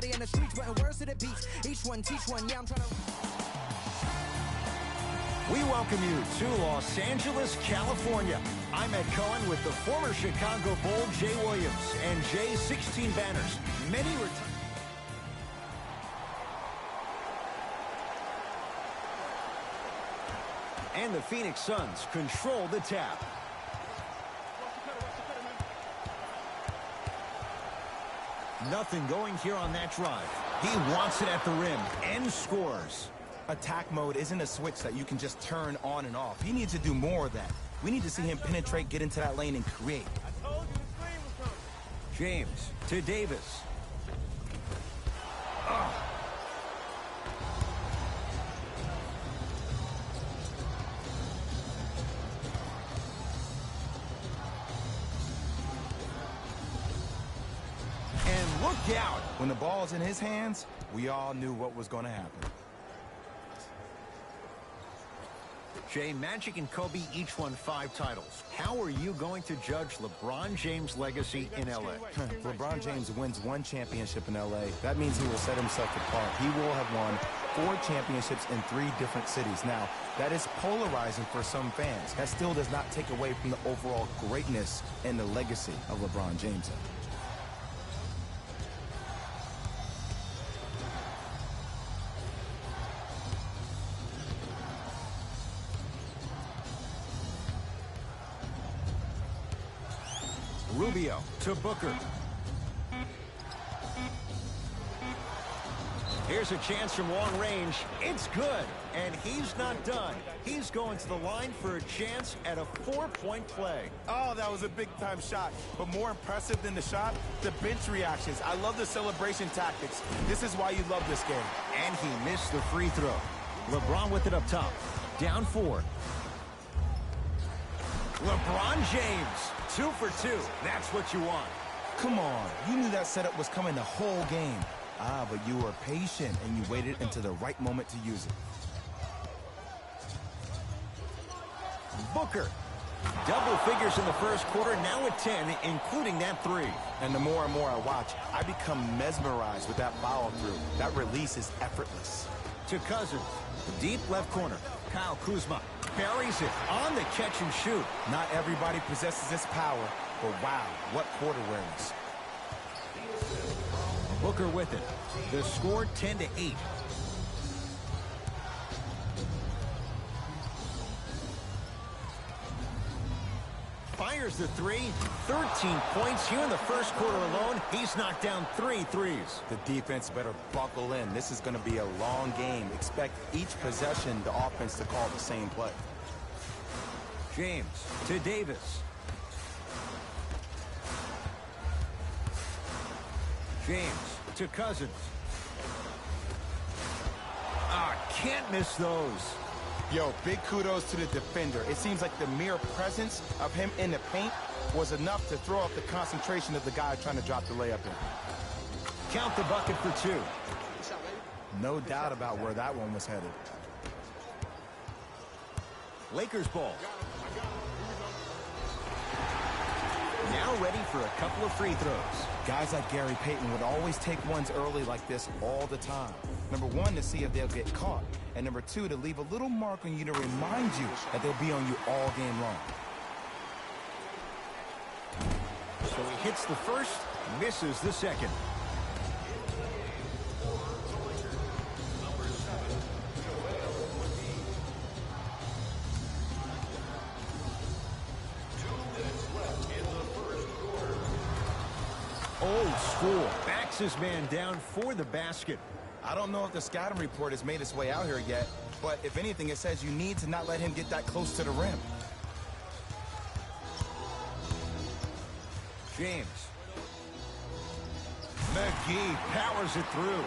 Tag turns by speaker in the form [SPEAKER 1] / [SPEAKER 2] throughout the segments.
[SPEAKER 1] everybody in the streets putting words to the beats. Each one teach one, yeah, I'm trying to...
[SPEAKER 2] We welcome you to Los Angeles, California. I'm Ed Cohen with the former Chicago Bull, Jay Williams, and Jay's 16 banners. Many were... And the Phoenix Suns control the tap. Nothing going here on that drive. He wants it at the rim and scores.
[SPEAKER 3] Attack mode isn't a switch that you can just turn on and off. He needs to do more of that. We need to see him penetrate, get into that lane, and create.
[SPEAKER 4] I told you the screen was coming.
[SPEAKER 2] James to Davis. And look out!
[SPEAKER 3] When the ball's in his hands, we all knew what was going to happen.
[SPEAKER 2] Jay, Magic and Kobe each won 5 titles. How are you going to judge LeBron James' legacy in L.A.?
[SPEAKER 3] LeBron James wins 1 championship in L.A. That means he will set himself apart. He will have won 4 championships in 3 different cities. Now, that is polarizing for some fans. That still does not take away from the overall greatness and the legacy of LeBron James.
[SPEAKER 2] Rubio to Booker. Here's a chance from long range. It's good, and he's not done. He's going to the line for a chance at a 4-point play.
[SPEAKER 3] Oh, that was a big-time shot. But more impressive than the shot, the bench reactions. I love the celebration tactics. This is why you love this game.
[SPEAKER 2] And he missed the free throw. LeBron with it up top. Down 4. LeBron James. 2 for 2. That's what you want.
[SPEAKER 3] Come on. You knew that setup was coming the whole game. But you were patient, and you waited until the right moment to use it.
[SPEAKER 2] Booker. Double figures in the first quarter, now at 10, including that 3.
[SPEAKER 3] And the more and more I watch, I become mesmerized with that follow-through. That release is effortless.
[SPEAKER 2] To Cousins. Deep left corner. Kyle Kuzma buries it on the catch and shoot.
[SPEAKER 3] Not everybody possesses this power, but wow, what court awareness.
[SPEAKER 2] Booker with it. The score 10-8. Fires the 3. 13 points here in the first quarter alone. He's knocked down 3 threes.
[SPEAKER 3] The defense better buckle in. This is going to be a long game. Expect each possession the offense to call the same play.
[SPEAKER 2] James to Davis. James to Cousins. Can't miss those.
[SPEAKER 3] Yo, big kudos to the defender. It seems like the mere presence of him in the paint was enough to throw off the concentration of the guy trying to drop the layup in.
[SPEAKER 2] Count the bucket for 2.
[SPEAKER 3] No doubt about where that one was headed.
[SPEAKER 2] Lakers ball. Now ready for a couple of free throws.
[SPEAKER 3] Guys like Gary Payton would always take ones early like this all the time. Number 1, to see if they'll get caught. And number 2, to leave a little mark on you to remind you that they'll be on you all game long.
[SPEAKER 2] So he hits the first, misses the second. Old school. Backs his man down for the basket.
[SPEAKER 3] I don't know if the scouting report has made its way out here yet, but if anything, it says you need to not let him get that close to the rim.
[SPEAKER 2] James. McGee powers it through.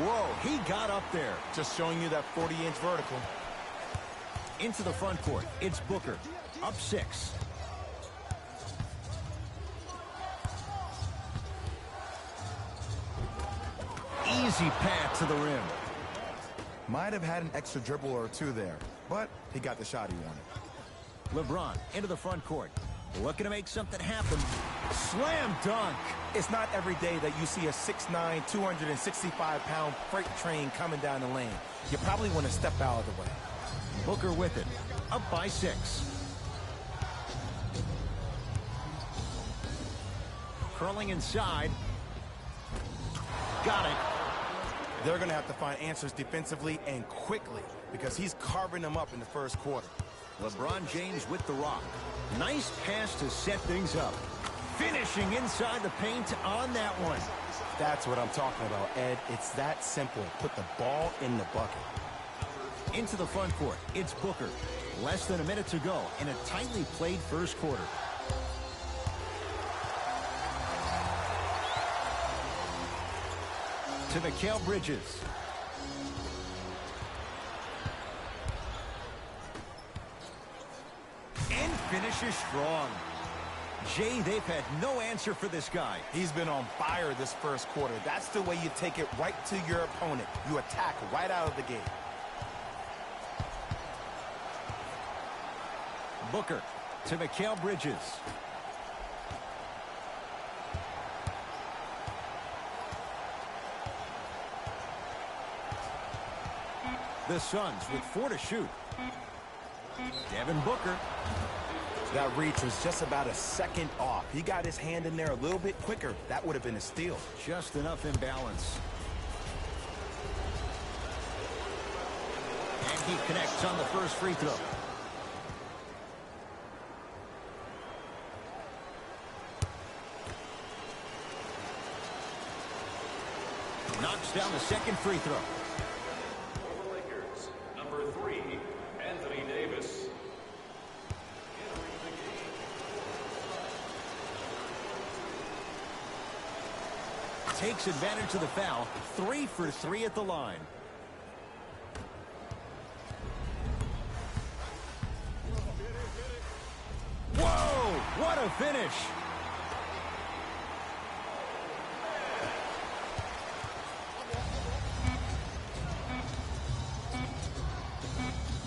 [SPEAKER 2] Whoa, he got up there.
[SPEAKER 3] Just showing you that 40-inch vertical.
[SPEAKER 2] Into the front court. It's Booker. Up 6. Easy path to the rim.
[SPEAKER 3] Might have had an extra dribble or 2 there, but he got the shot he wanted.
[SPEAKER 2] LeBron into the front court. Looking to make something happen. Slam dunk.
[SPEAKER 3] It's not every day that you see a 6'9", 265-pound freight train coming down the lane. You probably want to step out of the way.
[SPEAKER 2] Booker with it. Up by 6. Curling inside. Got it.
[SPEAKER 3] They're going to have to find answers defensively and quickly because he's carving them up in the first quarter.
[SPEAKER 2] LeBron James with the rock. Nice pass to set things up. Finishing inside the paint on that one.
[SPEAKER 3] That's what I'm talking about, Ed. It's that simple. Put the ball in the bucket.
[SPEAKER 2] Into the front court, it's Booker. Less than a minute to go in a tightly played first quarter. To Mikal Bridges. And finishes strong. Jay, they've had no answer for this guy.
[SPEAKER 3] He's been on fire this first quarter. That's the way you take it right to your opponent. You attack right out of the gate.
[SPEAKER 2] Booker to Mikal Bridges. The Suns with 4 to shoot. Devin Booker.
[SPEAKER 3] That reach was just about a second off. He got his hand in there a little bit quicker. That would have been a steal.
[SPEAKER 2] Just enough imbalance. And he connects on the first free throw. Knocks down the second free throw.
[SPEAKER 5] For the Lakers, number 3, Anthony Davis.
[SPEAKER 2] Takes advantage of the foul. 3 for 3 at the line. Whoa! What a finish!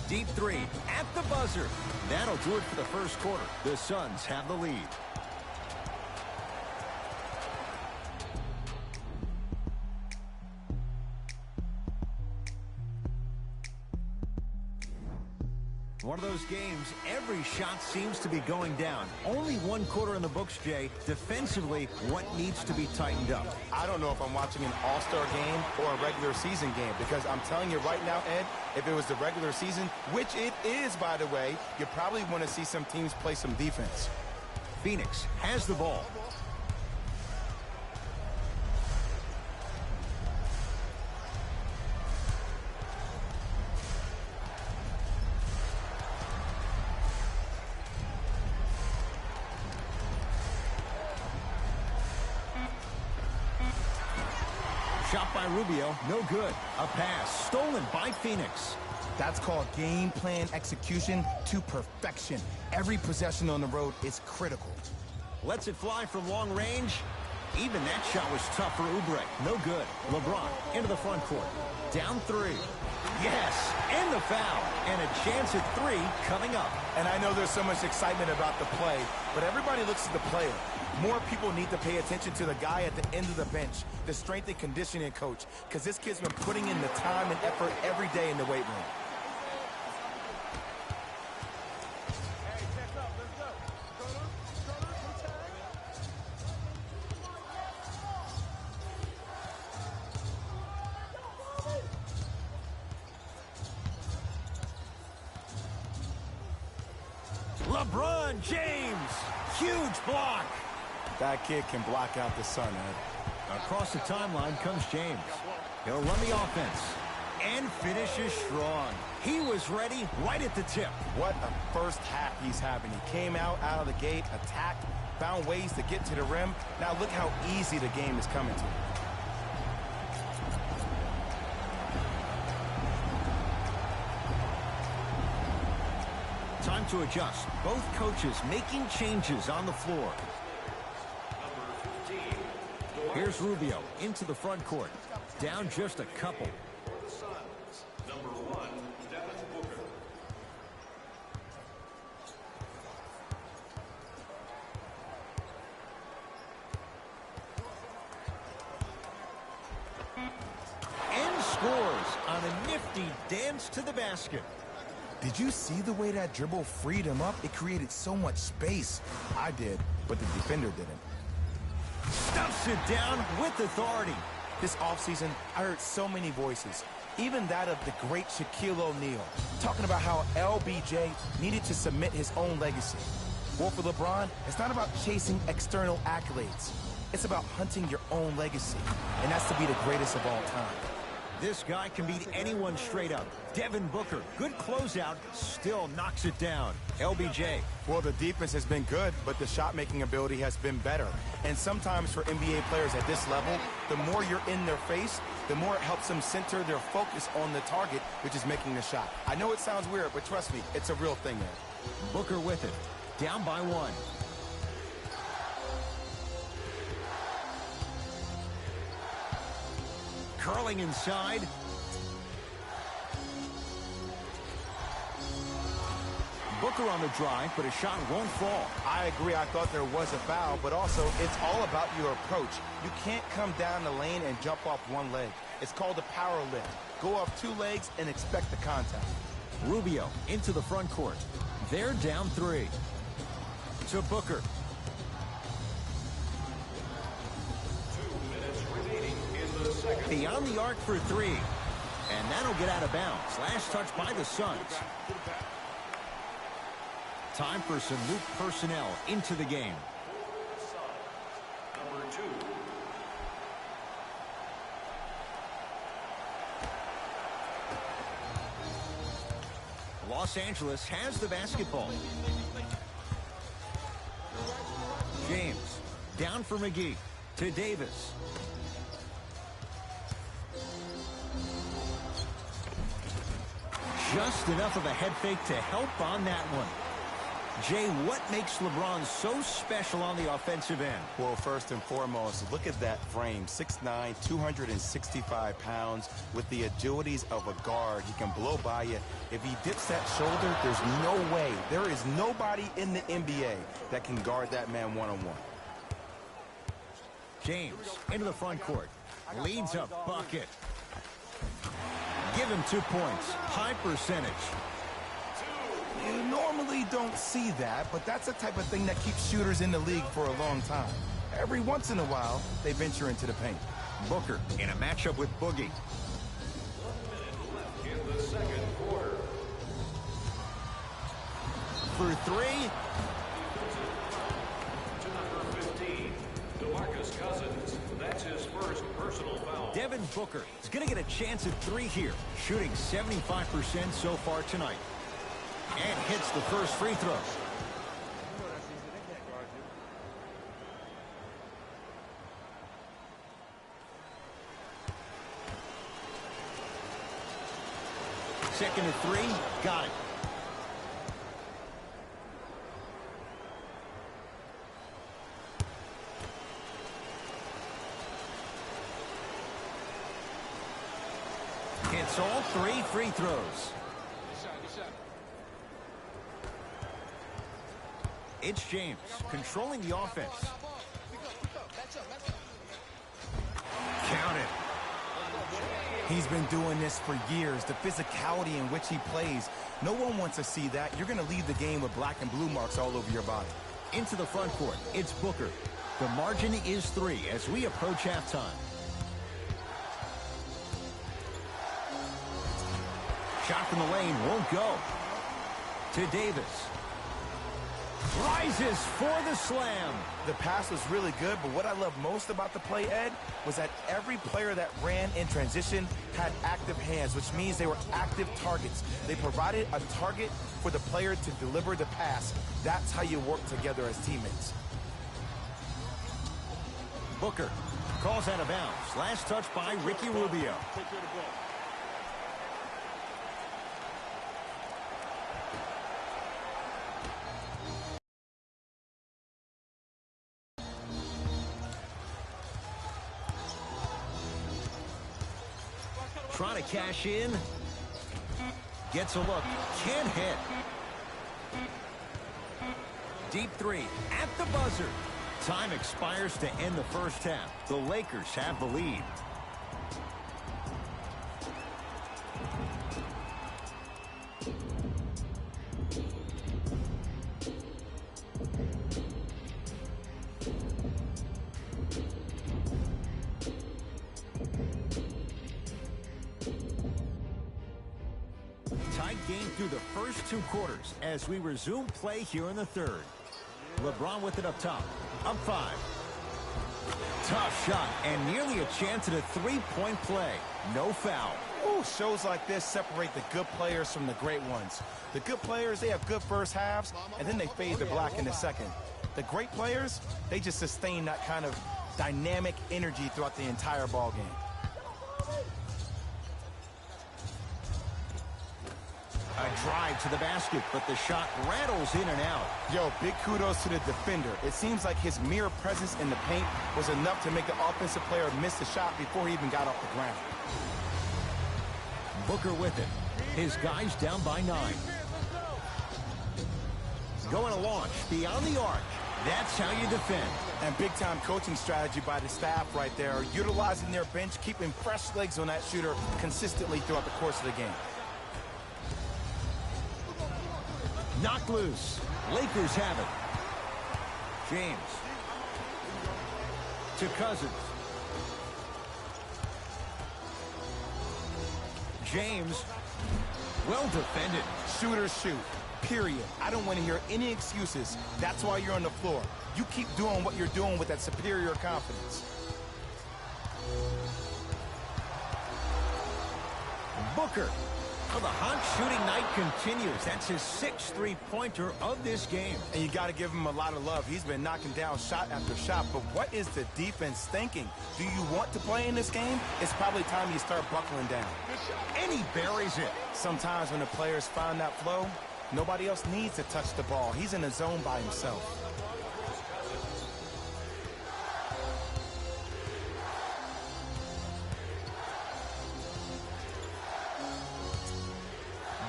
[SPEAKER 2] Deep 3 at the buzzer. That'll do it for the first quarter. The Suns have the lead. One of those games, every shot seems to be going down. Only one quarter in the books, Jay. Defensively, what needs to be tightened up?
[SPEAKER 3] I don't know if I'm watching an all-star game or a regular season game because I'm telling you right now, Ed, if it was the regular season, which it is, by the way, you probably want to see some teams play some defense.
[SPEAKER 2] Phoenix has the ball. Shot by Rubio, no good. A pass stolen by Phoenix.
[SPEAKER 3] That's called game plan execution to perfection. Every possession on the road is critical.
[SPEAKER 2] Lets it fly from long range. Even that shot was tough for Oubre. No good. LeBron into the front court. Down 3. Yes, and the foul. And a chance at 3 coming up.
[SPEAKER 3] And I know there's so much excitement about the play, but everybody looks at the player. More people need to pay attention to the guy at the end of the bench, the strength and conditioning coach, because this kid's been putting in the time and effort every day in the weight room.
[SPEAKER 4] Hey, check up. Let's go.
[SPEAKER 2] LeBron James. Huge block.
[SPEAKER 3] That kid can block out the sun, Ed.
[SPEAKER 2] Across the timeline comes James. He'll run the offense and finishes strong. He was ready right at the tip.
[SPEAKER 3] What a first half he's having. He came out of the gate, attacked, found ways to get to the rim. Now look how easy the game is coming to him.
[SPEAKER 2] Time to adjust. Both coaches making changes on the floor. Here's Rubio into the front court. Down just a couple.
[SPEAKER 5] For the Suns, number 1, Devin Booker.
[SPEAKER 2] scores on a nifty dance to the basket.
[SPEAKER 3] Did you see the way that dribble freed him up? It created so much space. I did, but the defender didn't.
[SPEAKER 2] Stuffs it down with authority.
[SPEAKER 3] This offseason, I heard so many voices, even that of the great Shaquille O'Neal, talking about how LBJ needed to submit his own legacy. Well, for LeBron, it's not about chasing external accolades. It's about hunting your own legacy, and that's to be the greatest of all time.
[SPEAKER 2] This guy can beat anyone straight up. Devin Booker, good closeout, still knocks it down. LBJ.
[SPEAKER 3] Well, the defense has been good, but the shot-making ability has been better. And sometimes for NBA players at this level, the more you're in their face, the more it helps them center their focus on the target, which is making the shot. I know it sounds weird, but trust me, it's a real thing, man.
[SPEAKER 2] Booker with it. Down by 1. Curling inside. Booker on the drive, but a shot won't fall.
[SPEAKER 3] I agree. I thought there was a foul, but also it's all about your approach. You can't come down the lane and jump off one leg. It's called a power lift. Go off 2 legs and expect the contact.
[SPEAKER 2] Rubio into the front court. They're down 3. To Booker.
[SPEAKER 5] 2 minutes remaining in the second.
[SPEAKER 2] Beyond the arc for 3. And that'll get out of bounds. Last touch by the Suns. Time for some new personnel into the game.
[SPEAKER 5] Number 2.
[SPEAKER 2] Los Angeles has the basketball. James down for McGee to Davis. Just enough of a head fake to help on that one. Jay, what makes LeBron so special on the offensive end?
[SPEAKER 3] Well, first and foremost, look at that frame. 6'9", 265 pounds with the agilities of a guard. He can blow by you. If he dips that shoulder, there's no way. There is nobody in the NBA that can guard that man one-on-one.
[SPEAKER 2] James into the front court. Leads a bucket. Give him 2 points. High percentage.
[SPEAKER 3] You normally don't see that, but that's the type of thing that keeps shooters in the league for a long time. Every once in a while, they venture into the paint.
[SPEAKER 2] Booker in a matchup with Boogie.
[SPEAKER 5] 1 minute left in the second quarter.
[SPEAKER 2] For 3.
[SPEAKER 5] To number 15, DeMarcus Cousins. That's his first personal foul.
[SPEAKER 2] Devin Booker is going to get a chance at 3 here. Shooting 75% so far tonight. And hits the first free throw. Second and 3. Got it. Hits all 3 free throws. It's James controlling the offense. Count it.
[SPEAKER 3] He's been doing this for years. The physicality in which he plays, no one wants to see that. You're going to leave the game with black and blue marks all over your body.
[SPEAKER 2] Into the front court, it's Booker. The margin is 3 as we approach halftime. Shot from the lane won't go. To Davis. Rises for the slam.
[SPEAKER 3] The pass was really good, but what I love most about the play, Ed, was that every player that ran in transition had active hands, which means they were active targets. They provided a target for the player to deliver the pass. That's how you work together as teammates.
[SPEAKER 2] Booker calls out of bounds. Last touch by Ricky Rubio. Trying to cash in. Gets a look. Can't hit. Deep 3 at the buzzer. Time expires to end the first half. The Lakers have the lead. game through the first 2 quarters as we resume play here in the third. LeBron with it up top. Up 5. Tough shot and nearly a chance at a 3-point play. No foul.
[SPEAKER 3] Ooh, shows like this separate the good players from the great ones. The good players, they have good first halves, and then they fade to black in the second. The great players, they just sustain that kind of dynamic energy throughout the entire ball game.
[SPEAKER 2] A drive to the basket, but the shot rattles in and out.
[SPEAKER 3] Yo, big kudos to the defender. It seems like his mere presence in the paint was enough to make the offensive player miss the shot before he even got off the ground.
[SPEAKER 2] Booker with it. His guys down by 9. Going to launch beyond the arc. That's how you defend.
[SPEAKER 3] And big-time coaching strategy by the staff right there, utilizing their bench, keeping fresh legs on that shooter consistently throughout the course of the game.
[SPEAKER 2] Knocked loose. Lakers have it. James. To Cousins. James. Well defended.
[SPEAKER 3] Shooters shoot. Period. I don't want to hear any excuses. That's why you're on the floor. You keep doing what you're doing with that superior confidence.
[SPEAKER 2] Booker. Well, the hot shooting night continues. That's his 6th 3-pointer of this game.
[SPEAKER 3] And you got to give him a lot of love. He's been knocking down shot after shot. But what is the defense thinking? Do you want to play in this game? It's probably time you start buckling down.
[SPEAKER 2] And he buries it.
[SPEAKER 3] Sometimes when the players find that flow, nobody else needs to touch the ball. He's in the zone by himself.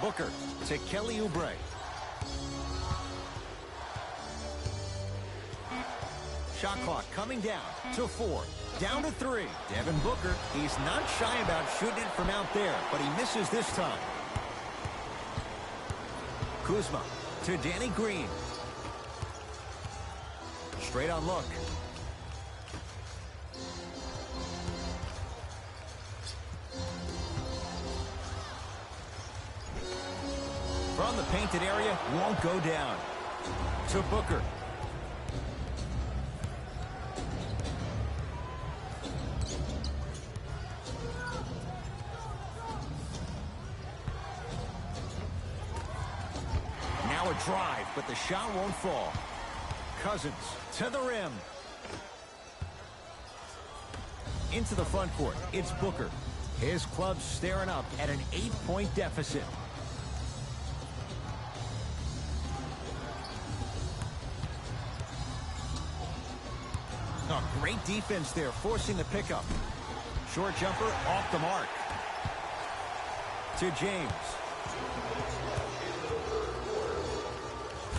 [SPEAKER 2] Booker to Kelly Oubre. Shot clock coming down to 4. Down to 3. Devin Booker, he's not shy about shooting it from out there, but he misses this time. Kuzma to Danny Green. Straight on look. From the painted area, won't go down. To Booker. Now a drive, but the shot won't fall. Cousins to the rim. Into the front court, it's Booker. His club's staring up at an 8-point deficit. Oh, great defense there, forcing the pickup. Short jumper off the mark. To James.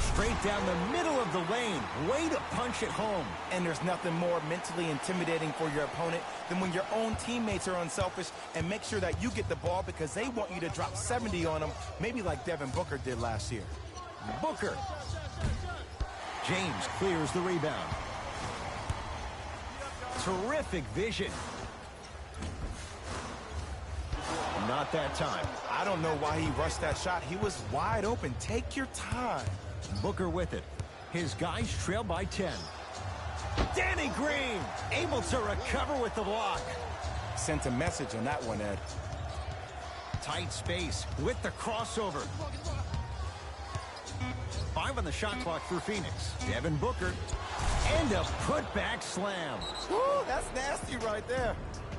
[SPEAKER 2] Straight down the middle of the lane. Way to punch it home.
[SPEAKER 3] And there's nothing more mentally intimidating for your opponent than when your own teammates are unselfish and make sure that you get the ball because they want you to drop 70 on them, maybe like Devin Booker did last year.
[SPEAKER 2] Booker. James clears the rebound. Terrific vision. Not that time.
[SPEAKER 3] I don't know why he rushed that shot. He was wide open. Take your time.
[SPEAKER 2] Booker with it. His guys trail by 10. Danny Green able to recover with the block.
[SPEAKER 3] Sent a message on that one, Ed.
[SPEAKER 2] Tight space with the crossover. 5 on the shot clock for Phoenix. Devin Booker. And a putback slam.
[SPEAKER 3] Woo, that's nasty right there.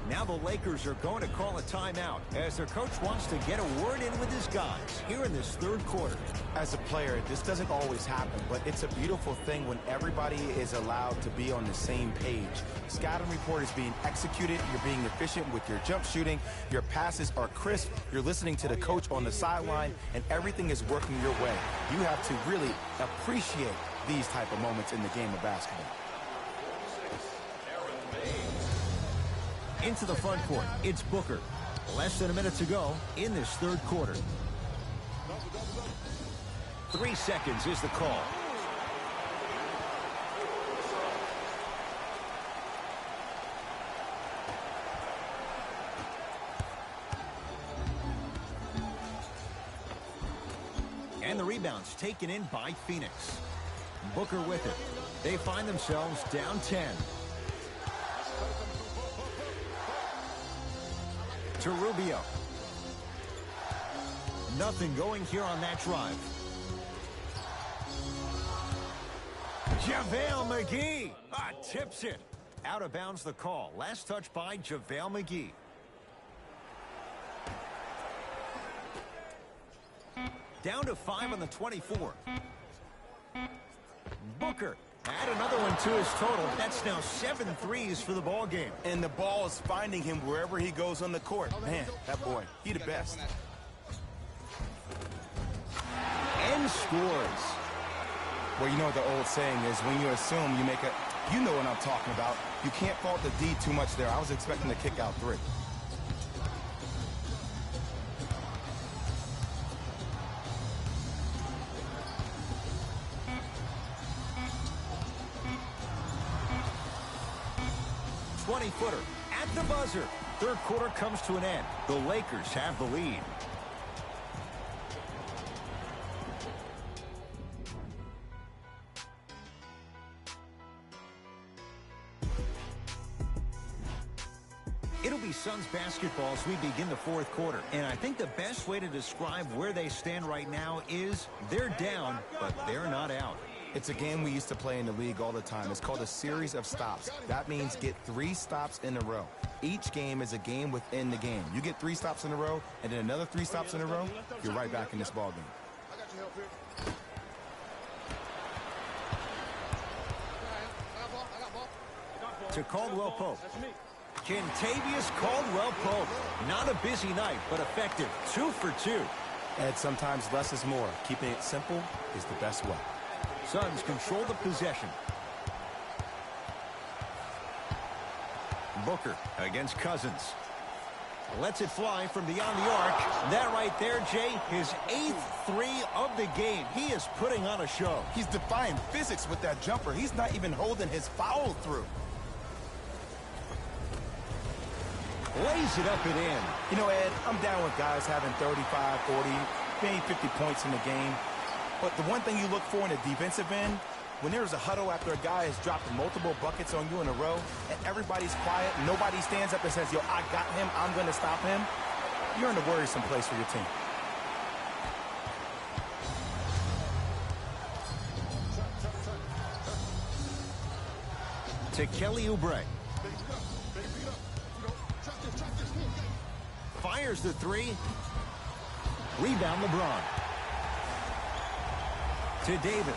[SPEAKER 2] Now the Lakers are going to call a timeout as their coach wants to get a word in with his guys here in this third quarter.
[SPEAKER 3] As a player, this doesn't always happen, but it's a beautiful thing when everybody is allowed to be on the same page. Scouting report is being executed. You're being efficient with your jump shooting. Your passes are crisp. You're listening to the coach on the sideline, and everything is working your way. You have to really appreciate these type of moments in the game of basketball.
[SPEAKER 2] Into the front court, it's Booker. Less than a minute to go in this third quarter. 3 seconds is the call. And the rebound's taken in by Phoenix. Booker with it. They find themselves down 10. To Rubio. Nothing going here on that drive. JaVale McGee tips it. Out of bounds the call. Last touch by JaVale McGee. Down to 5 on the 24. Booker. Add another one to his total. That's now 7 threes for the ball game.
[SPEAKER 3] And the ball is finding him wherever he goes on the court. Man, that boy, he the best.
[SPEAKER 2] And scores.
[SPEAKER 3] Well, you know what the old saying is, when you assume you make a... You know what I'm talking about. You can't fault the D too much there. I was expecting to kick out 3.
[SPEAKER 2] Footer at the buzzer. Third quarter comes to an end. The Lakers have the lead. It'll be Suns basketball as we begin the fourth quarter. And I think the best way to describe where they stand right now is they're down, but they're not out.
[SPEAKER 3] It's a game we used to play in the league all the time. It's called a series of stops. That means get 3 stops in a row. Each game is a game within the game. You get 3 stops in a row, and then another 3 stops in a row, you're right back in this ball game.
[SPEAKER 4] I got your help here. I got ball.
[SPEAKER 2] To Caldwell Pope. Kentavious Caldwell Pope. Not a busy night, but effective. 2 for 2.
[SPEAKER 3] And sometimes less is more. Keeping it simple is the best way.
[SPEAKER 2] Suns control the possession. Booker against Cousins. Lets it fly from beyond the arc. That right there, Jay, his 8th 3 of the game. He is putting on a show.
[SPEAKER 3] He's defying physics with that jumper. He's not even holding his foul through.
[SPEAKER 2] Lays it up and in.
[SPEAKER 3] You know, Ed, I'm down with guys having 35, 40, maybe 50 points in the game. But the one thing you look for in a defensive end, when there's a huddle after a guy has dropped multiple buckets on you in a row, and everybody's quiet, nobody stands up and says, yo, I got him, I'm going to stop him, you're in a worrisome place for your team.
[SPEAKER 2] To Kelly Oubre. Fires the 3. Rebound LeBron. To Davis.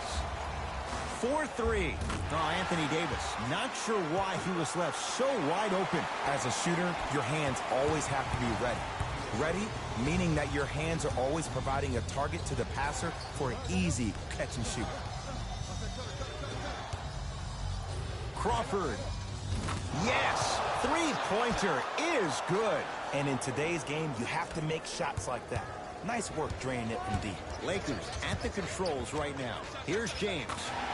[SPEAKER 2] 4-3. Oh, Anthony Davis. Not sure why he was left so wide open.
[SPEAKER 3] As a shooter, your hands always have to be ready. Ready, meaning that your hands are always providing a target to the passer for an easy catch and shoot.
[SPEAKER 2] Crawford. Yes! 3-pointer is good.
[SPEAKER 3] And in today's game, you have to make shots like that. Nice work draining it from deep.
[SPEAKER 2] Lakers at the controls right now. Here's James.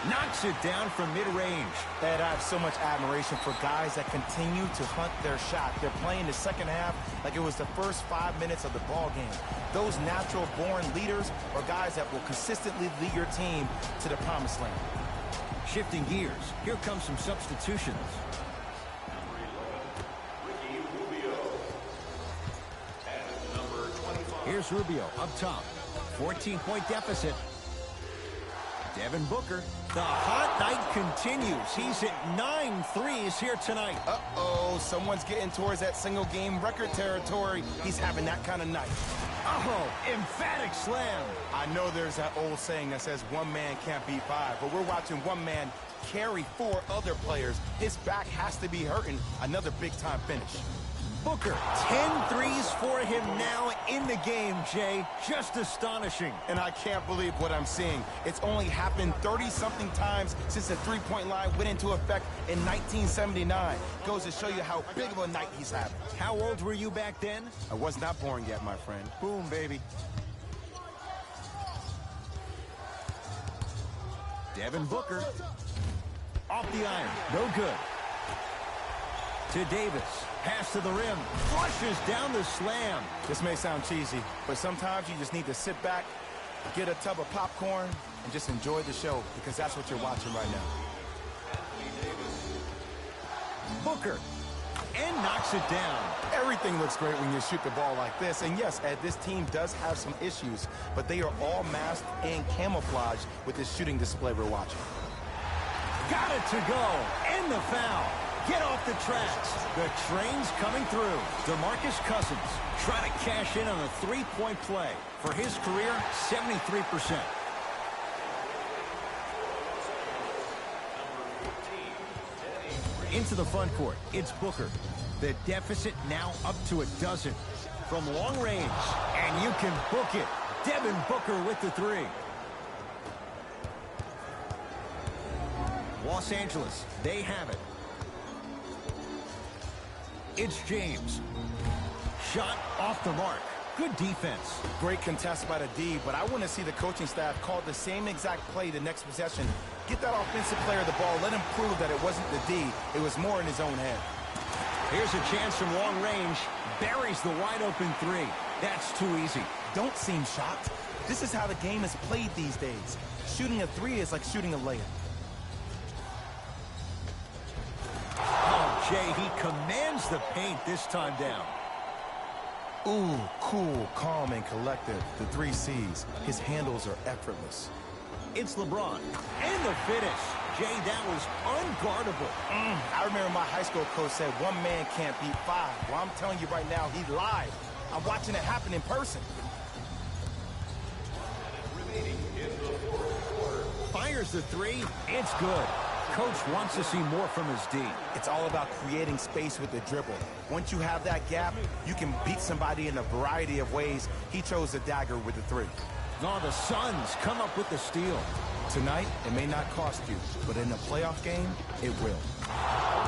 [SPEAKER 2] Knocks it down from mid-range.
[SPEAKER 3] Ed, I have so much admiration for guys that continue to hunt their shot. They're playing the second half like it was the first 5 minutes of the ball game. Those natural-born leaders are guys that will consistently lead your team to the promised land.
[SPEAKER 2] Shifting gears. Here comes some substitutions. Here's Rubio up top. 14-point deficit. Devin Booker. The hot night continues. He's at 9 threes here tonight.
[SPEAKER 3] Uh-oh, someone's getting towards that single-game record territory. He's having that kind of night.
[SPEAKER 2] Oh, emphatic slam.
[SPEAKER 3] I know there's that old saying that says one man can't beat 5, but we're watching one man carry 4 other players. His back has to be hurting. Another big-time finish.
[SPEAKER 2] Booker, 10 threes for him now in the game, Jay. Just astonishing.
[SPEAKER 3] And I can't believe what I'm seeing. It's only happened 30-something times since the three-point line went into effect in 1979. Goes to show you how big of a night he's having.
[SPEAKER 2] How old were you back then?
[SPEAKER 3] I was not born yet, my friend.
[SPEAKER 2] Boom, baby. Devin Booker. Off the iron. No good. To Davis. Pass to the rim. Flushes down the slam.
[SPEAKER 3] This may sound cheesy, but sometimes you just need to sit back Get a tub of popcorn and just enjoy the show, because that's what you're watching right now.
[SPEAKER 2] Booker, and knocks it down.
[SPEAKER 3] Everything looks great when you shoot the ball like this. And yes, Ed, this team does have some issues, but they are all masked and camouflaged with this shooting display we're watching.
[SPEAKER 2] Got it to go. And the foul. Get off the tracks. The train's coming through. DeMarcus Cousins trying to cash in on a three-point play. For his career, 73%. Into the front court, it's Booker. The deficit now up to a dozen. From long range, and you can book it. Devin Booker with the three. Los Angeles, they have it. It's James. Shot off the mark. Good defense.
[SPEAKER 3] Great contest by the D, but I want to see the coaching staff call the same exact play the next possession. Get that offensive player the ball. Let him prove that it wasn't the D. It was more in his own head.
[SPEAKER 2] Here's a chance from long range. Buries the wide open three. That's too easy.
[SPEAKER 3] Don't seem shocked. This is how the game is played these days. Shooting a three is like shooting a layup.
[SPEAKER 2] Oh, Jay, he commands the paint this time down.
[SPEAKER 3] Ooh, cool, calm, and collective. The three C's. His handles are effortless.
[SPEAKER 2] It's LeBron. And the finish. Jay, that was unguardable.
[SPEAKER 3] I remember my high school coach said one man can't beat five. Well, I'm telling you right now, he lied. I'm watching it happen in person.
[SPEAKER 2] Fires the three. It's good. Coach wants to see more from his D.
[SPEAKER 3] It's all about creating space with the dribble. Once you have that gap, you can beat somebody in a variety of ways. He chose the dagger with the three.
[SPEAKER 2] Oh, the Suns come up with the steal.
[SPEAKER 3] Tonight, it may not cost you, but in a playoff game, it will.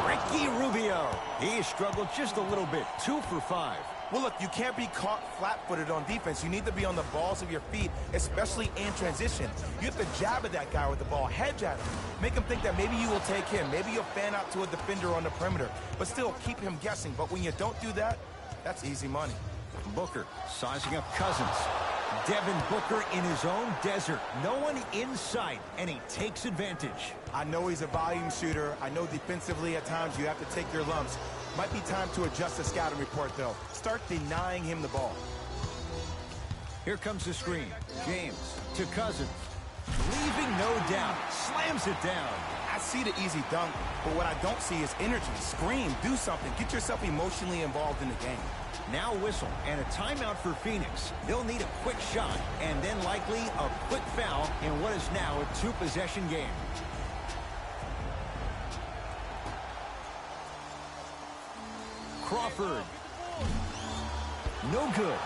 [SPEAKER 2] Ricky Rubio. He struggled just a little bit. 2 for 5.
[SPEAKER 3] Well, look, you can't be caught flat-footed on defense. You need to be on the balls of your feet, especially in transition. You have to jab at that guy with the ball, hedge at him. Make him think that maybe you will take him. Maybe you'll fan out to a defender on the perimeter, but still keep him guessing. But when you don't do that, that's easy money.
[SPEAKER 2] Booker sizing up Cousins. Devin Booker in his own desert. No one in sight, and he takes advantage.
[SPEAKER 3] I know he's a volume shooter. I know defensively at times you have to take your lumps. Might be time to adjust the scouting report, though. Start denying him the ball.
[SPEAKER 2] Here comes the screen. James to Cousins. Leaving no doubt. Slams it down.
[SPEAKER 3] I see the easy dunk, but what I don't see is energy. Scream, do something. Get yourself emotionally involved in the game.
[SPEAKER 2] Now whistle and a timeout for Phoenix. They'll need a quick shot and then likely a quick foul in what is now a two-possession game. Crawford. No good.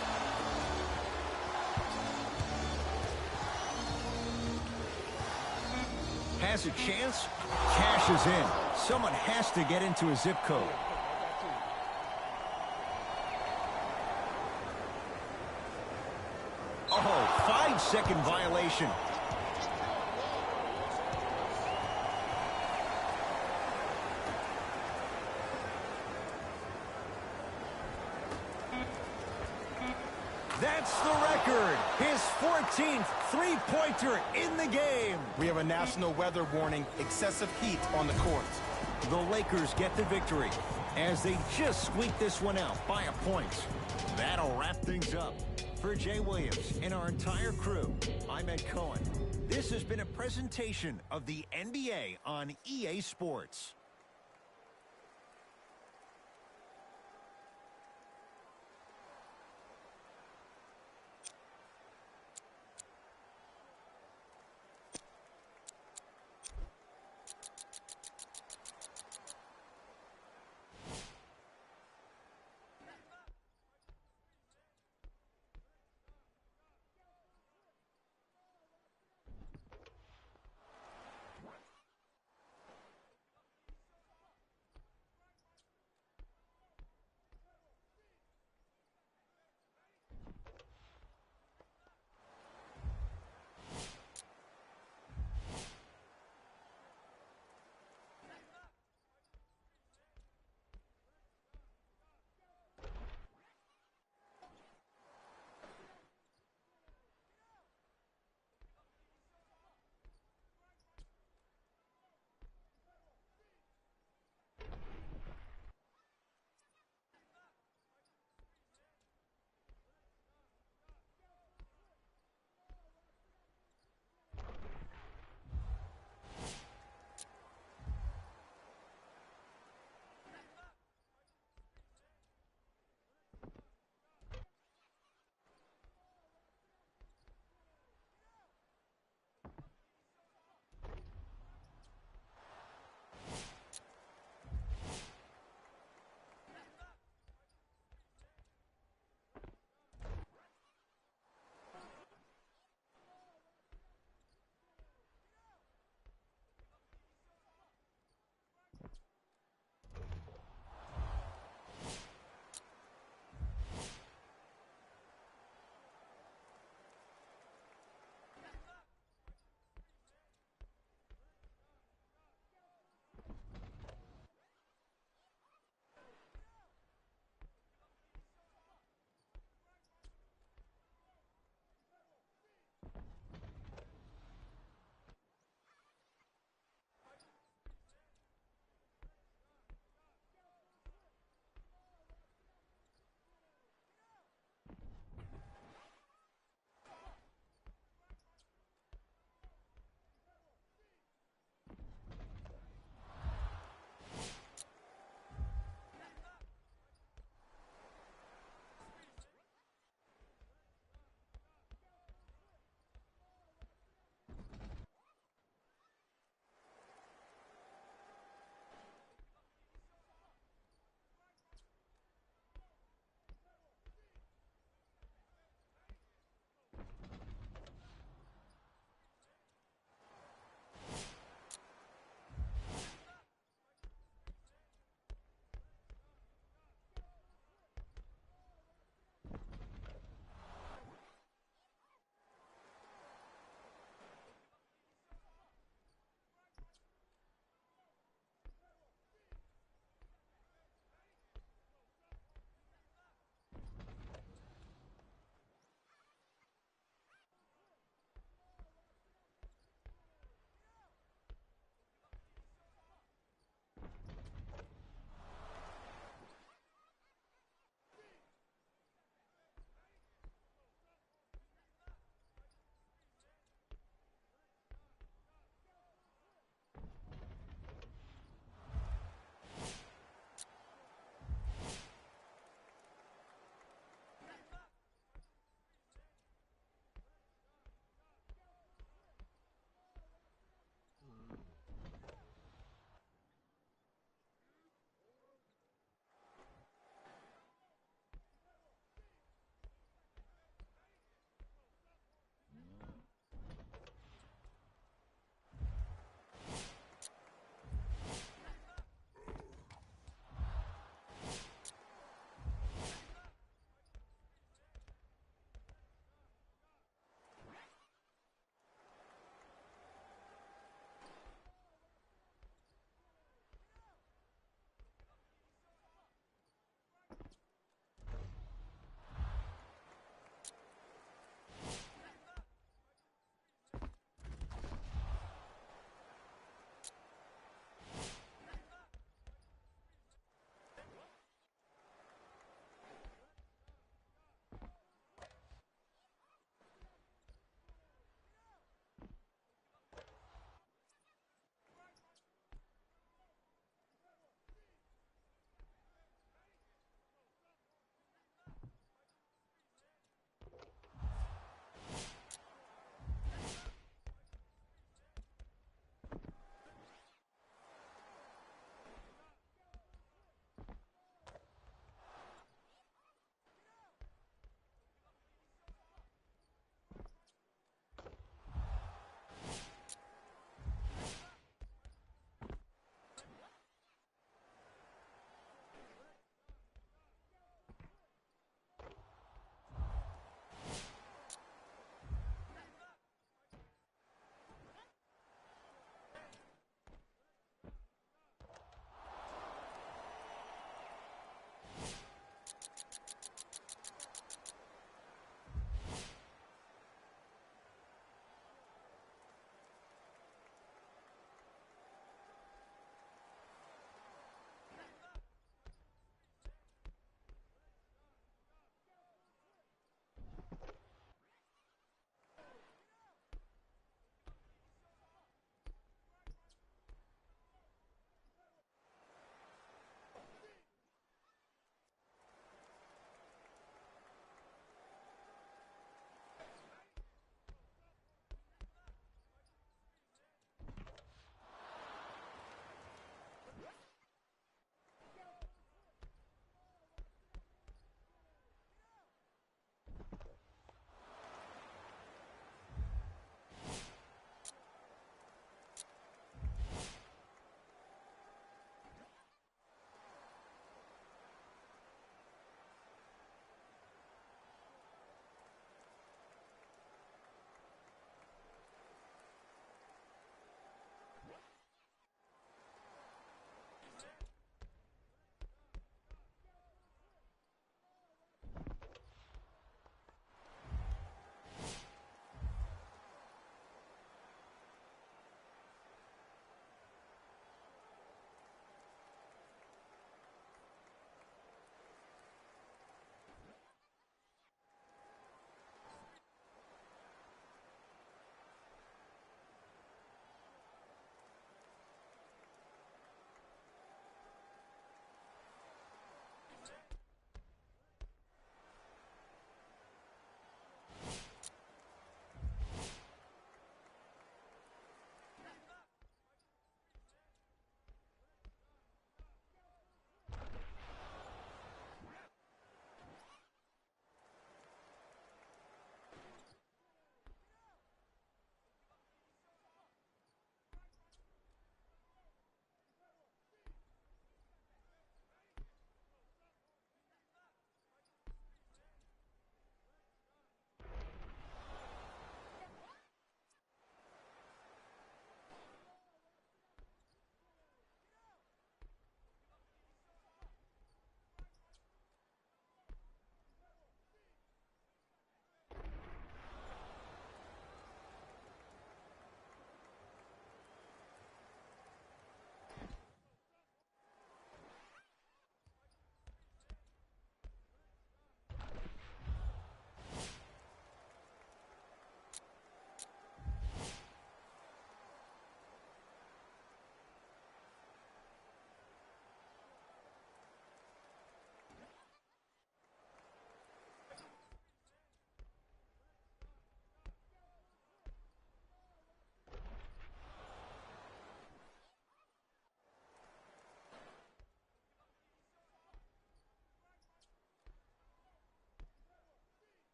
[SPEAKER 2] Has a chance. Cashes in. Someone has to get into a zip code. Oh, 5-second violation. That's the record. His 14th three-pointer in the game.
[SPEAKER 3] We have a national weather warning, excessive heat on the court.
[SPEAKER 2] The Lakers get the victory as they just squeak this one out by a point. That'll wrap things up. For Jay Williams and our entire crew, I'm Ed Cohen. This has been a presentation of the NBA on EA Sports.